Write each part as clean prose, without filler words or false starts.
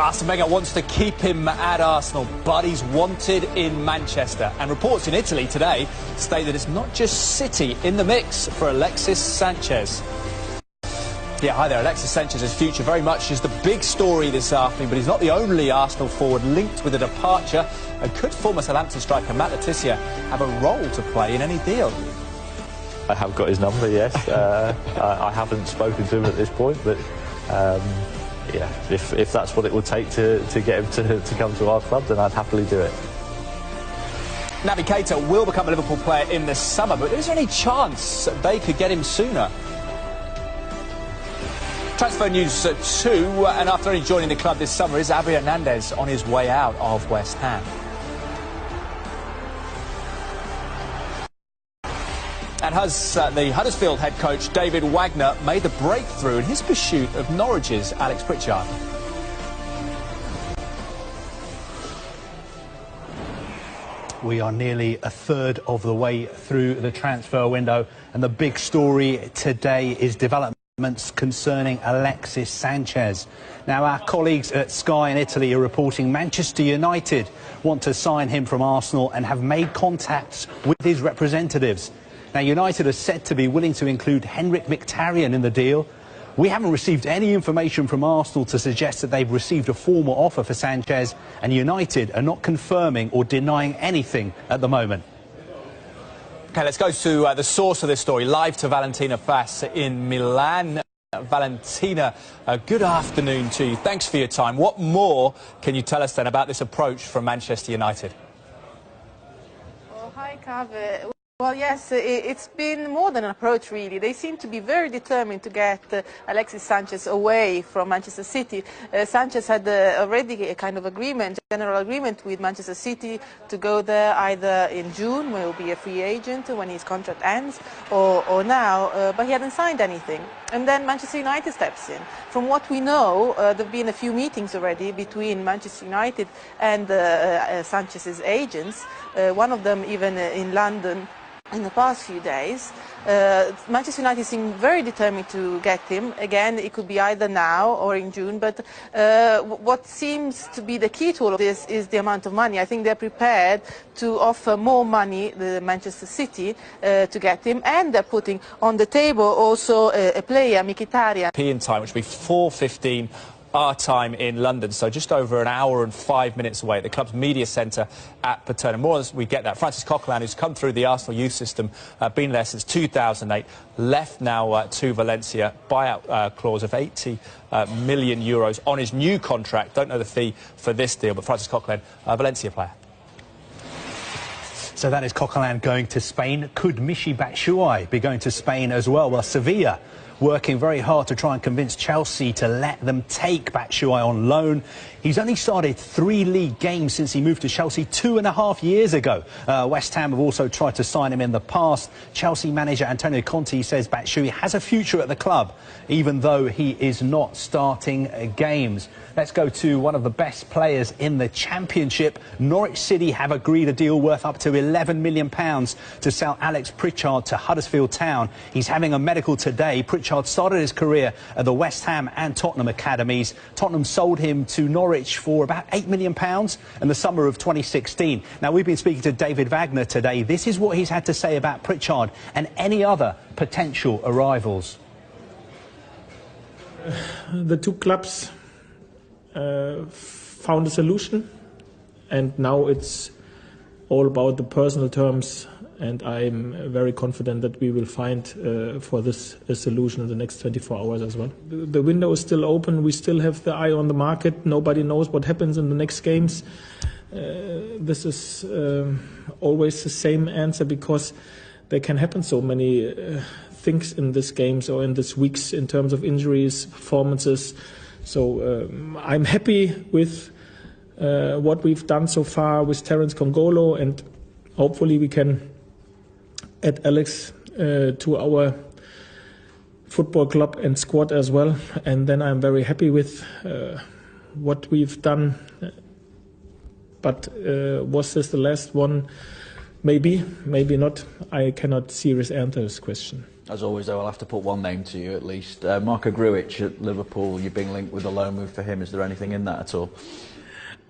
Arsene Wenger wants to keep him at Arsenal, but he's wanted in Manchester. And reports in Italy today state that it's not just City in the mix for Alexis Sanchez. Yeah, hi there. Alexis Sanchez's future very much is the big story this afternoon, but he's not the only Arsenal forward linked with a departure. And could former Southampton striker Matt Letizia have a role to play in any deal? I have got his number, yes. I haven't spoken to him at this point, but yeah, if that's what it will take to get him to come to our club, then I'd happily do it. Naby Keita will become a Liverpool player in the summer, but is there any chance they could get him sooner? Transfer news too, and after only joining the club this summer, is Xavi Hernandez on his way out of West Ham. And the Huddersfield head coach David Wagner made the breakthrough in his pursuit of Norwich's Alex Pritchard. We are nearly a third of the way through the transfer window, and the big story today is developments concerning Alexis Sanchez. Now, our colleagues at Sky in Italy are reporting Manchester United want to sign him from Arsenal and have made contacts with his representatives. Now, United are said to be willing to include Mkhitaryan in the deal. We haven't received any information from Arsenal to suggest that they've received a formal offer for Sanchez, and United are not confirming or denying anything at the moment. OK, let's go to the source of this story, live to Valentina Fass in Milan. Valentina, good afternoon to you. Thanks for your time. What more can you tell us then about this approach from Manchester United? Well, hi, Kave. Well, yes, it's been more than an approach, really. They seem to be very determined to get Alexis Sanchez away from Manchester City. Sanchez had already a kind of agreement, general agreement with Manchester City to go there either in June, when he will be a free agent, when his contract ends, or now, but he hadn't signed anything. And then Manchester United steps in. From what we know, there have been a few meetings already between Manchester United and Sanchez's agents, one of them even in London in the past few days. Manchester United seem very determined to get him. Again, it could be either now or in June, but what seems to be the key to all of this is the amount of money. I think they're prepared to offer more money, the Manchester City, to get him, and they're putting on the table also a player, Mkhitaryan. European time, which will be 4:15 our time in London, so just over an hour and 5 minutes away at the club's media centre at Paterna. More as we get that, Francis Coquelin, who's come through the Arsenal youth system, been there since 2008, left now to Valencia, buyout clause of 80 million euros on his new contract. Don't know the fee for this deal, but Francis Coquelin, Valencia player. So that is Coquelin going to Spain. Could Michy Batshuayi be going to Spain as well? Well, Sevilla working very hard to try and convince Chelsea to let them take Batshuayi on loan. He's only started 3 league games since he moved to Chelsea 2.5 years ago. West Ham have also tried to sign him in the past. Chelsea manager Antonio Conte says Batshuayi has a future at the club, even though he is not starting games. Let's go to one of the best players in the Championship. Norwich City have agreed a deal worth up to £11 million to sell Alex Pritchard to Huddersfield Town. He's having a medical today. Pritchard started his career at the West Ham and Tottenham academies. Tottenham sold him to Norwich for about £8 million in the summer of 2016. Now, we've been speaking to David Wagner today. This is what he's had to say about Pritchard and any other potential arrivals. The two clubs found a solution, and now it's all about the personal terms, and I'm very confident that we will find for this a solution in the next 24 hours as well. The window is still open. We still have the eye on the market. Nobody knows what happens in the next games. This is always the same answer, because there can happen so many things in these games or in these weeks in terms of injuries, performances. So I'm happy with what we've done so far with Terence Kongolo, and hopefully we can add Alex to our football club and squad as well. And then I'm very happy with what we've done. But was this the last one? Maybe, maybe not. I cannot seriously answer this question. As always, though, I'll have to put one name to you at least. Marco Grujic at Liverpool, you've been linked with a loan move for him. Is there anything in that at all?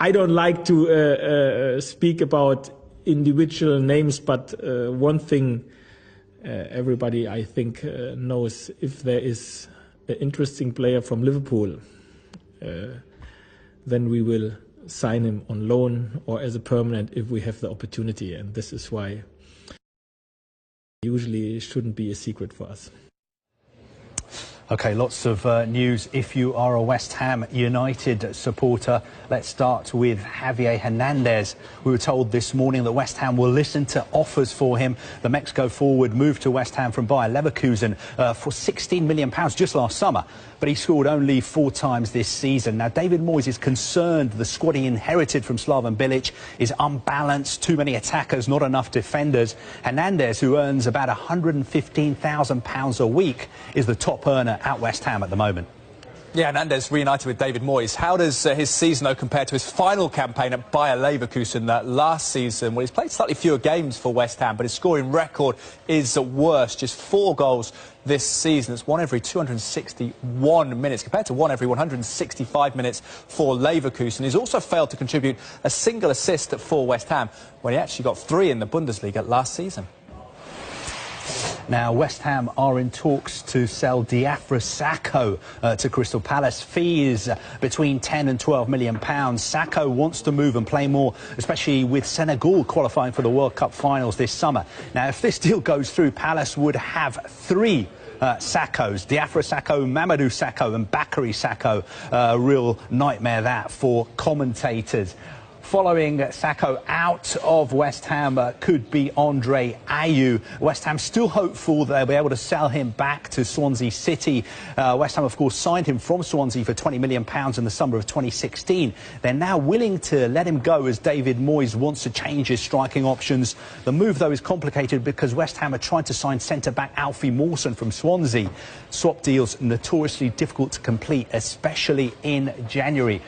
I don't like to speak about individual names, but one thing everybody, I think, knows, if there is an interesting player from Liverpool, then we will sign him on loan or as a permanent if we have the opportunity, and this is why usually it shouldn't be a secret for us. OK, lots of news if you are a West Ham United supporter. Let's start with Javier Hernandez. We were told this morning that West Ham will listen to offers for him. The Mexico forward moved to West Ham from Bayer Leverkusen for £16 million just last summer, but he scored only 4 times this season. Now, David Moyes is concerned the squad he inherited from Slaven Bilic is unbalanced, too many attackers, not enough defenders. Hernandez, who earns about £115,000 a week, is the top earner at West Ham at the moment. Yeah, Hernandez reunited with David Moyes. How does his season, though, compare to his final campaign at Bayer Leverkusen last season? Well, he's played slightly fewer games for West Ham, but his scoring record is worse. Just 4 goals this season. It's 1 every 261 minutes, compared to 1 every 165 minutes for Leverkusen. He's also failed to contribute a single assist for West Ham, when he actually got 3 in the Bundesliga last season. Now, West Ham are in talks to sell Diafra Sakho to Crystal Palace. Fee is between 10 and 12 million pounds. Sakho wants to move and play more, especially with Senegal qualifying for the World Cup finals this summer. Now, if this deal goes through, Palace would have 3 Sakhos: Diafra Sakho, Mamadou Sakho and Bakary Sakho. A real nightmare that for commentators. Following Sakho out of West Ham could be Andre Ayew. West Ham still hopeful they'll be able to sell him back to Swansea City. West Ham, of course, signed him from Swansea for £20 million in the summer of 2016. They're now willing to let him go as David Moyes wants to change his striking options. The move, though, is complicated because West Ham are trying to sign centre-back Alfie Mawson from Swansea. Swap deals notoriously difficult to complete, especially in January.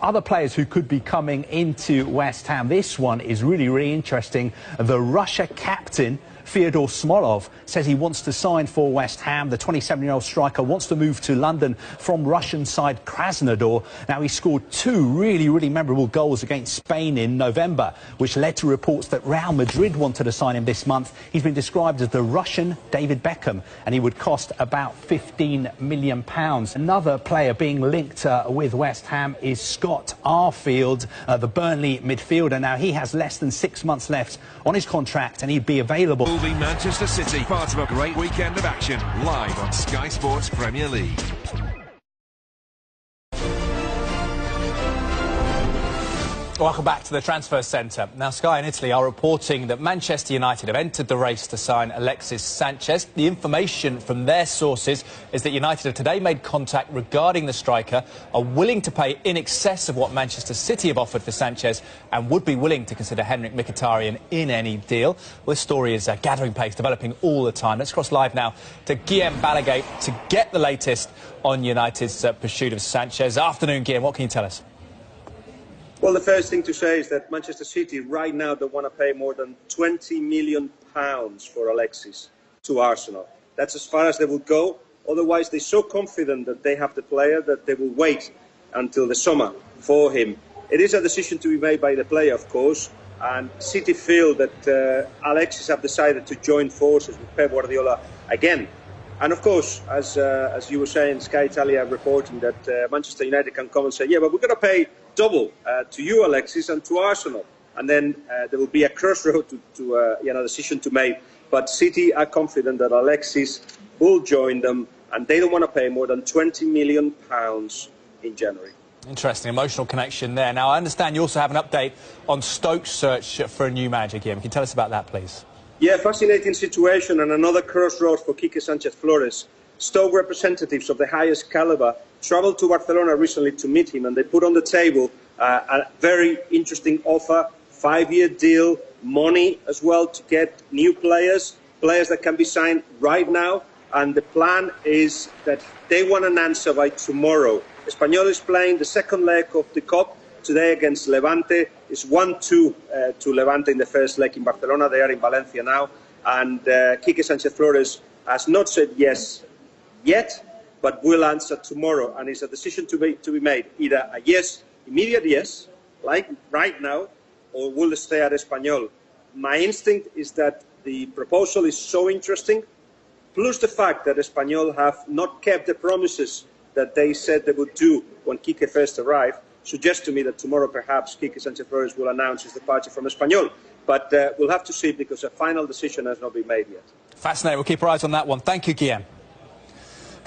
Other players who could be coming into West Ham. This one is really interesting. The Russia captain, Fyodor Smolov, says he wants to sign for West Ham. The 27-year-old striker wants to move to London from Russian side Krasnodar. Now, he scored 2 really memorable goals against Spain in November, which led to reports that Real Madrid wanted to sign him this month. He's been described as the Russian David Beckham, and he would cost about £15 million. Another player being linked with West Ham is Scott Arfield, the Burnley midfielder. Now, he has less than 6 months left on his contract, and he'd be available. Manchester City, part of a great weekend of action, live on Sky Sports Premier League. Welcome back to the Transfer Centre. Now, Sky in Italy are reporting that Manchester United have entered the race to sign Alexis Sanchez. The information from their sources is that United have today made contact regarding the striker, are willing to pay in excess of what Manchester City have offered for Sanchez, and would be willing to consider Henrik Mkhitaryan in any deal. Well, this story is gathering pace, developing all the time. Let's cross live now to Guillaume Balaguer to get the latest on United's pursuit of Sanchez. Afternoon, Guillaume. What can you tell us? Well, the first thing to say is that Manchester City right now don't want to pay more than £20 million for Alexis to Arsenal. That's as far as they will go. Otherwise, they're so confident that they have the player that they will wait until the summer for him. It is a decision to be made by the player, of course, and City feel that Alexis have decided to join forces with Pep Guardiola again. And of course, as you were saying, Sky Italia reporting that Manchester United can come and say, yeah, but we're going to pay double to you, Alexis, and to Arsenal. And then there will be a crossroad to decision to make. But City are confident that Alexis will join them, and they don't want to pay more than £20 million in January. Interesting, emotional connection there. Now, I understand you also have an update on Stoke's search for a new manager, Guillaume. Can you tell us about that, please? Yeah, fascinating situation and another crossroads for Quique Sanchez-Flores. Stoke representatives of the highest caliber travelled to Barcelona recently to meet him, and they put on the table a very interesting offer, 5-year deal, money as well to get new players that can be signed right now. And the plan is that they want an answer by tomorrow. Espanyol is playing the second leg of the Cup today against Levante. It's 1-2 to Levante in the first leg in Barcelona. They are in Valencia now. And Quique Sánchez Flores has not said yes yet, but will answer tomorrow. And it's a decision to be made, either a yes, immediate yes, like right now, or will stay at Espanyol. My instinct is that the proposal is so interesting, plus the fact that Espanyol have not kept the promises that they said they would do when Quique first arrived, suggests to me that tomorrow perhaps Quique Sánchez Flores will announce his departure from Espanyol. But we'll have to see, because a final decision has not been made yet. Fascinating. We'll keep our eyes on that one. Thank you, Guillaume.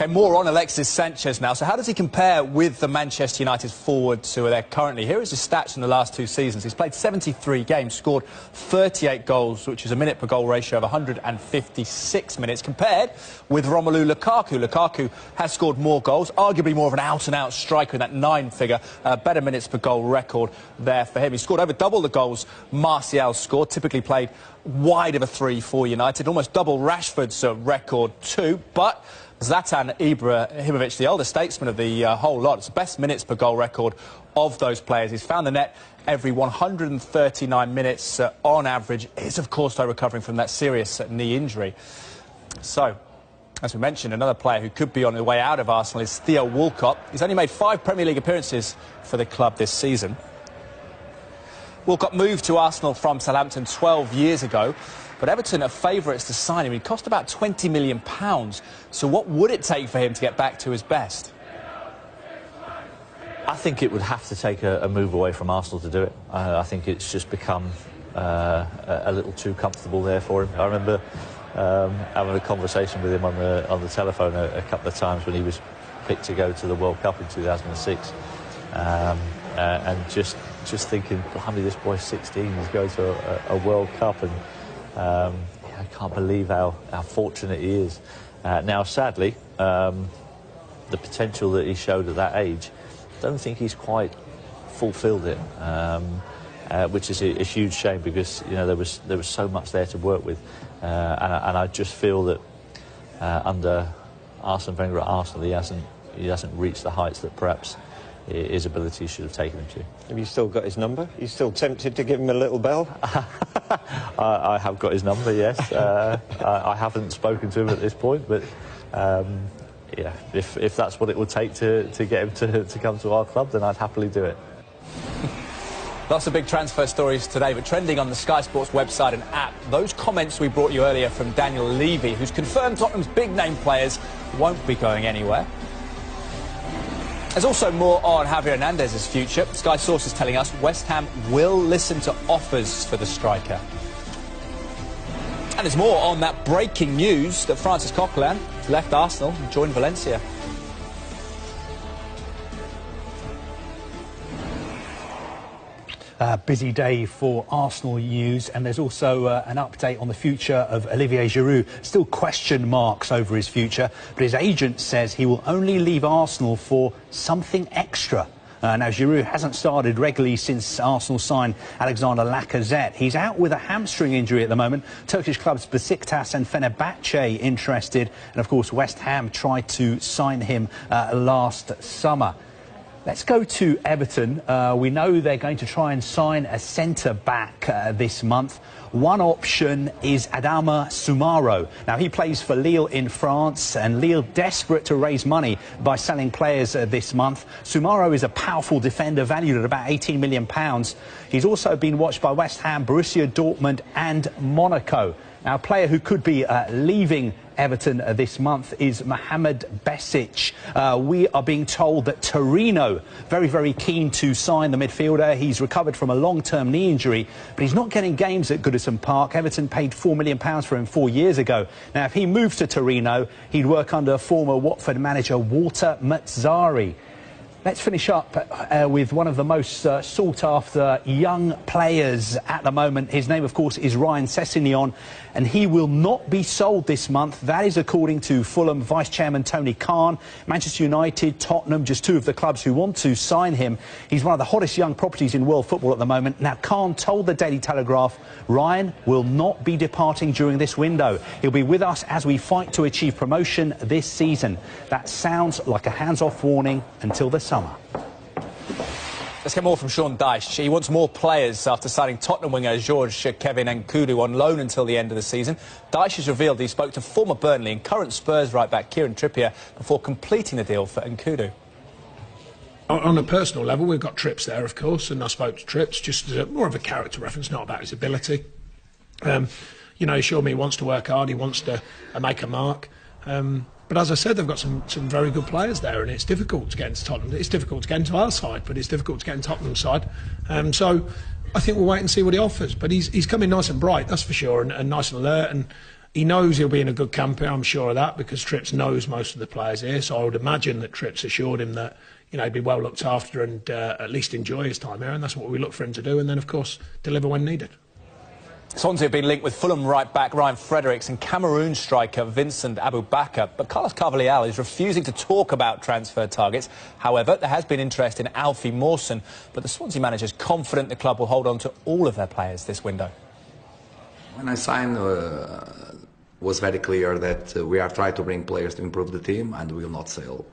Okay, more on Alexis Sanchez now. So how does he compare with the Manchester United forwards who are there currently? Here is his stats in the last 2 seasons. He's played 73 games, scored 38 goals, which is a minute per goal ratio of 156 minutes, compared with Romelu Lukaku. Lukaku has scored more goals, arguably more of an out-and-out striker in that 9-figure, better minutes per goal record there for him. He scored over double the goals Martial scored, typically played wide of a 3 for United, almost double Rashford's record too, but Zlatan Ibrahimovic, the older statesman of the whole lot, it's the best minutes per goal record of those players. He's found the net every 139 minutes on average. He's, of course, though, recovering from that serious knee injury. So, as we mentioned, another player who could be on the way out of Arsenal is Theo Walcott. He's only made 5 Premier League appearances for the club this season. Walcott moved to Arsenal from Southampton 12 years ago. But Everton are favourites to sign him. He cost about £20 million. So what would it take for him to get back to his best? I think it would have to take a move away from Arsenal to do it. I think it's just become a little too comfortable there for him. I remember having a conversation with him on the telephone a couple of times when he was picked to go to the World Cup in 2006. And just thinking, blimey, this boy's 16, he's going to a World Cup, and I can't believe how fortunate he is. Now, sadly, the potential that he showed at that age, I don't think he's quite fulfilled it, which is a huge shame, because there was so much there to work with, and I just feel that under Arsene Wenger at Arsenal, he hasn't reached the heights that perhaps his ability should have taken him to. Have you still got his number? Are you still tempted to give him a little bell? I have got his number, yes. I haven't spoken to him at this point, but yeah, if that's what it would take to get him to come to our club, then I'd happily do it. Lots of big transfer stories today, but trending on the Sky Sports website and app, those comments we brought you earlier from Daniel Levy, who's confirmed Tottenham's big-name players won't be going anywhere. There's also more on Javier Hernandez's future. Sky sources telling us West Ham will listen to offers for the striker. And there's more on that breaking news that Francis Coquelin left Arsenal and joined Valencia. Busy day for Arsenal news, and there's also an update on the future of Olivier Giroud. Still question marks over his future, but his agent says he will only leave Arsenal for something extra. Now, Giroud hasn't started regularly since Arsenal signed Alexander Lacazette. He's out with a hamstring injury at the moment. Turkish clubs Besiktas and Fenerbahce interested, and of course West Ham tried to sign him last summer. Let's go to Everton. We know they're going to try and sign a centre-back this month. One option is Adama Soumaro. Now, he plays for Lille in France, and Lille desperate to raise money by selling players this month. Soumaro is a powerful defender valued at about £18 million. He's also been watched by West Ham, Borussia Dortmund and Monaco. Now, a player who could be leaving Everton this month is Mohamed Besic. We are being told that Torino, very keen to sign the midfielder. He's recovered from a long-term knee injury, but he's not getting games at Goodison Park. Everton paid £4 million for him 4 years ago. Now, if he moves to Torino, he'd work under former Watford manager Walter Mazzarri. Let's finish up with one of the most sought-after young players at the moment. His name, of course, is Ryan Sessegnon, and he will not be sold this month. That is according to Fulham Vice-Chairman Tony Khan. Manchester United, Tottenham, just two of the clubs who want to sign him. He's one of the hottest young properties in world football at the moment. Now, Khan told the Daily Telegraph, Ryan will not be departing during this window. He'll be with us as we fight to achieve promotion this season. That sounds like a hands-off warning until the summer. Let's get more from Sean Dyche. He wants more players after signing Tottenham winger George Kevin Nkudu on loan until the end of the season. Dyche has revealed he spoke to former Burnley and current Spurs right-back Kieran Trippier before completing the deal for Nkudu. On a personal level, we've got Trips there, of course, and I spoke to Trips just as more of a character reference, not about his ability. You know, he showed me he wants to work hard, he wants to make a mark. But as I said, they've got some very good players there, and it's difficult to get into Tottenham. It's difficult to get into our side, but it's difficult to get into Tottenham's side. So I think we'll wait and see what he offers. But he's coming nice and bright, that's for sure, and nice and alert. And he knows he'll be in a good camp here, I'm sure of that, because Trips knows most of the players here. So I would imagine that Trips assured him that, you know, he'd be well looked after and at least enjoy his time here. And that's what we look for him to do. And then, of course, deliver when needed. Swansea have been linked with Fulham right-back Ryan Fredericks and Cameroon striker Vincent Aboubakar, but Carlos Carvalhal is refusing to talk about transfer targets. However, there has been interest in Alfie Mawson, but the Swansea manager is confident the club will hold on to all of their players this window. When I signed, was very clear that we are trying to bring players to improve the team, and we will not sell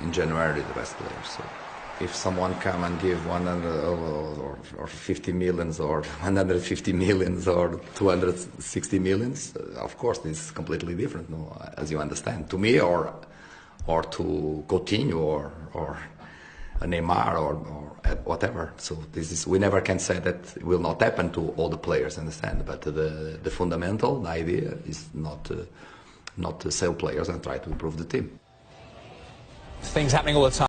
in January the best players. So if someone come and give 100 or 50 millions or 150 millions or 260 millions, of course this is completely different, no, as you understand, to me or to Coutinho or Neymar or whatever. So this is, we never can say that it will not happen to all the players, understand? But the fundamental, the idea is not to sell players and try to improve the team. Things happening all the time.